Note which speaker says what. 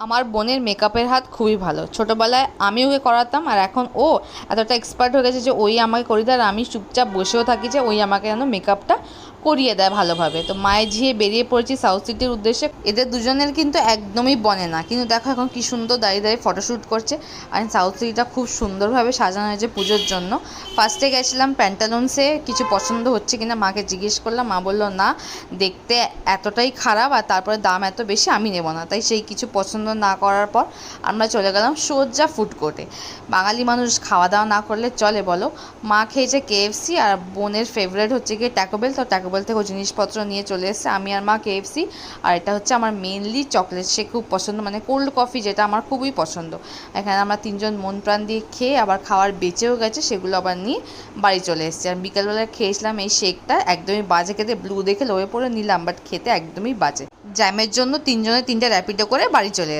Speaker 1: আমার বোনের মেকআপের হাত খুবই ভালো। ছোটোবেলায় আমি ওকে করাতাম, আর এখন ও এতটা এক্সপার্ট হয়ে গেছে যে ওই আমাকে করিয়ে দেয়, আর আমি চুপচাপ বসেও থাকি যে ওই আমাকে যেন মেকআপটা করিয়ে দেয় ভালোভাবে। তো মায়ের ঝিয়ে বেরিয়ে পড়েছি সাউথ সিটির উদ্দেশ্যে। এদের দুজনের কিন্তু একদমই বনে না, কিন্তু দেখো এখন কি সুন্দর দাঁড়িয়ে দাঁড়িয়ে ফটোশ্যুট করছে। আর সাউথ সিটিটা খুব সুন্দরভাবে সাজানো হয়েছে পুজোর জন্য। ফার্স্টে গেছিলাম প্যান্টালুন্সে, কিছু পছন্দ হচ্ছে কিনা মাকে জিজ্ঞেস করলাম, মা বললো না, দেখতে এতটাই খারাপ আর তারপরে দাম এত বেশি, আমি নেবো না। তাই সেই কিছু পছন্দ না করার পর আমরা চলে গেলাম সোজা ফুড কোর্টে। বাঙালি মানুষ খাওয়া দাওয়া না করলে চলে বলো? মা খেয়েছে কেএফসি, আর বোনের ফেভারিট হচ্ছে গিয়ে ট্যাকোবেল। তো ট্যাকোবেল থেকে জিনিসপত্র নিয়ে চলে এসেছে। আমি আর মা কেএফসি, আর এটা হচ্ছে আমার মেনলি চকলেট শেক খুব পছন্দ, মানে কোল্ড কফি, যেটা আমার খুবই পছন্দ। এখানে আমরা তিনজন মন প্রাণ দিয়ে খেয়ে আবার খাওয়ার বেঁচেও গেছে, সেগুলো আবার নিয়ে বাড়ি চলে এসেছি। আর বিকালবেলায় খেয়েছিলাম এই শেকটা, একদমই বাজে খেতে, ব্লু দেখে লোভে পড়ে নিলাম, বাট খেতে একদমই বাজে। জ্যামের জন্য তিনজনে তিনটে র্যাপিডো করে বাড়ি চলে এলাম।